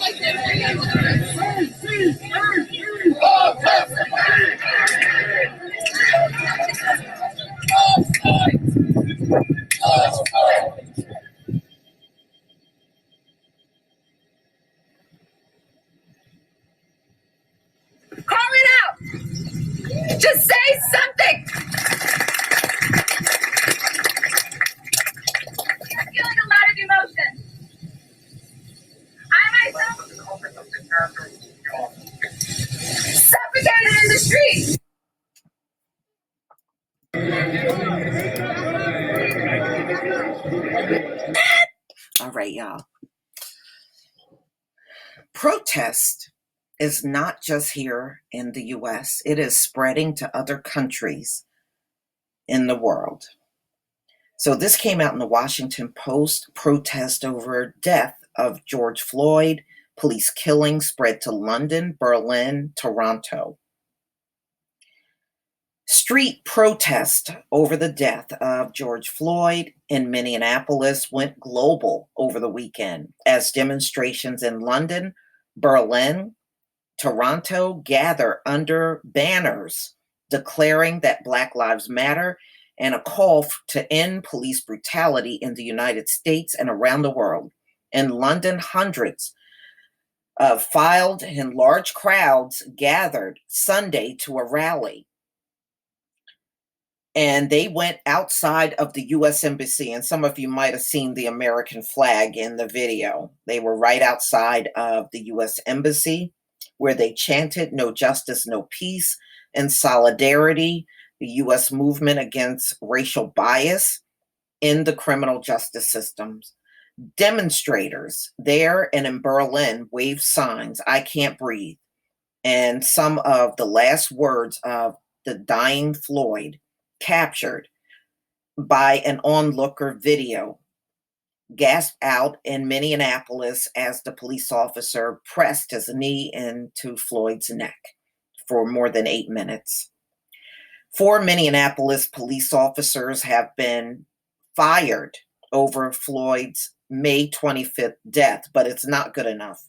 Call it out. Just say something. I'm feeling a lot of emotion. I myself suffocated in the street. All right, y'all. Protest is not just here in the US, it is spreading to other countries in the world. So this came out in the Washington Post. Protest over death of George Floyd, police killing spread to London, Berlin, Toronto. Street protest over the death of George Floyd in Minneapolis went global over the weekend as demonstrations in London, Berlin, Toronto gather under banners declaring that Black Lives Matter and a call to end police brutality in the United States and around the world. In London, hundreds filed in large crowds gathered Sunday to a rally. And they went outside of the U.S. Embassy, and some of you might have seen the American flag in the video. They were right outside of the U.S. Embassy, where they chanted "No justice, no peace," in solidarity, the U.S. movement against racial bias in the criminal justice systems. Demonstrators there and in Berlin waved signs, "I can't breathe," and some of the last words of the dying Floyd, captured by an onlooker video, gasped out in Minneapolis as the police officer pressed his knee into Floyd's neck for more than 8 minutes. 4 Minneapolis police officers have been fired over Floyd's May 25th death, but it's not good enough.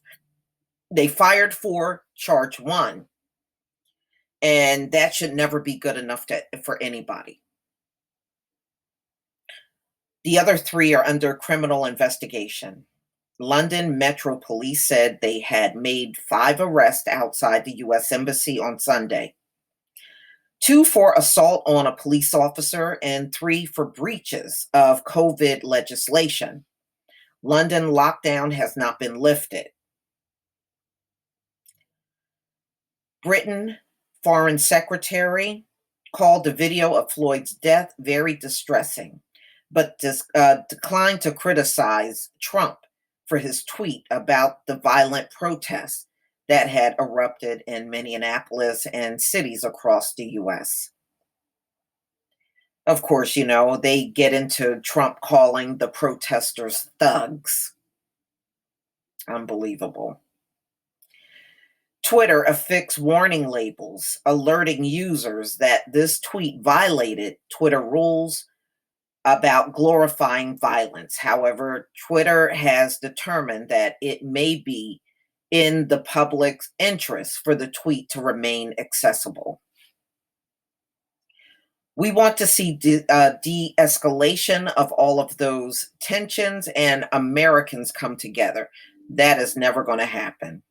They fired 4, charge 1. And that should never be good enough for anybody. The other 3 are under criminal investigation. London Metro Police said they had made 5 arrests outside the U.S. Embassy on Sunday. 2 for assault on a police officer and 3 for breaches of COVID legislation. London lockdown has not been lifted. Britain Foreign Secretary called the video of Floyd's death very distressing, but declined to criticize Trump for his tweet about the violent protests that had erupted in Minneapolis and cities across the U.S. Of course, you know, they get into Trump calling the protesters thugs. Unbelievable. Twitter affixed warning labels alerting users that this tweet violated Twitter rules about glorifying violence. However, Twitter has determined that it may be in the public's interest for the tweet to remain accessible. We want to see de-escalation of all of those tensions and Americans come together. That is never going to happen.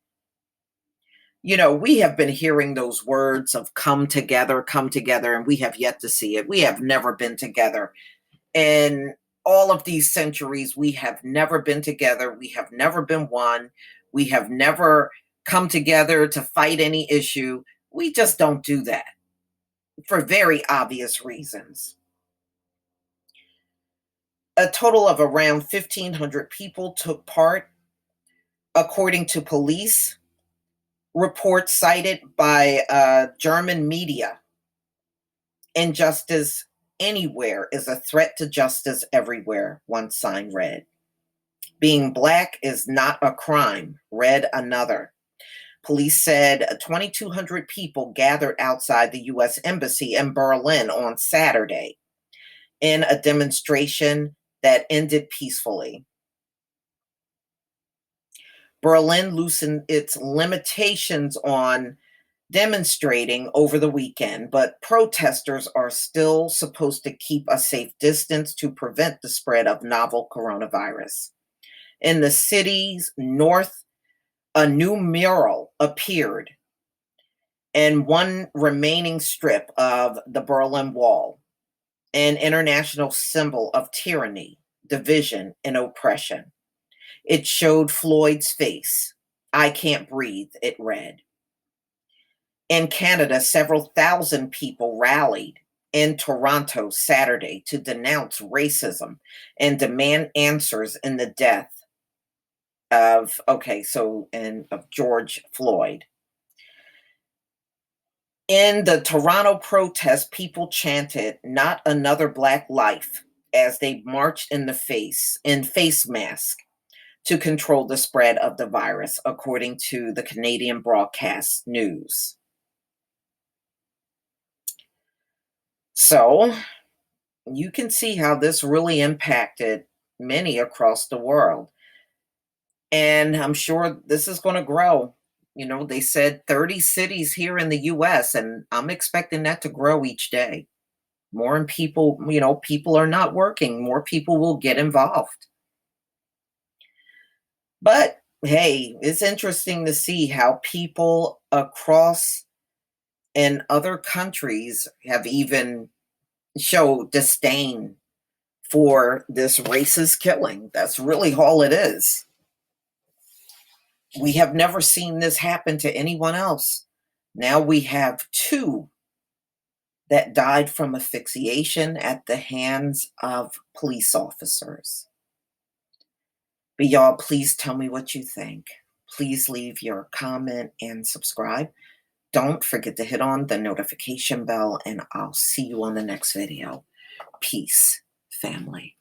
You know, we have been hearing those words of come together, and we have yet to see it. We have never been together. In all of these centuries, we have never been together. We have never been one. We have never come together to fight any issue. We just don't do that for very obvious reasons. A total of around 1,500 people took part, according to police reports cited by German media. Injustice anywhere is a threat to justice everywhere, one sign read. Being Black is not a crime, read another. Police said 2,200 people gathered outside the U.S. Embassy in Berlin on Saturday in a demonstration that ended peacefully. Berlin loosened its limitations on demonstrating over the weekend, but protesters are still supposed to keep a safe distance to prevent the spread of novel coronavirus. In the city's north, a new mural appeared in one remaining strip of the Berlin Wall, an international symbol of tyranny, division, and oppression. It showed Floyd's face. "I can't breathe," it read. In Canada, several thousand people rallied in Toronto Saturday to denounce racism and demand answers in the death of George Floyd. In the Toronto protest, people chanted, "Not another black life," as they marched in face mask to control the spread of the virus, according to the Canadian broadcast news. So you can see how this really impacted many across the world. And I'm sure this is going to grow. You know, they said 30 cities here in the US, and I'm expecting that to grow each day. More people, people are not working, more people will get involved. But hey, it's interesting to see how people across in other countries have even show disdain for this racist killing. That's really all it is. We have never seen this happen to anyone else. Now we have two that died from asphyxiation at the hands of police officers. But y'all, please tell me what you think. Please leave your comment and subscribe. Don't forget to hit on the notification bell, and I'll see you on the next video. Peace, family.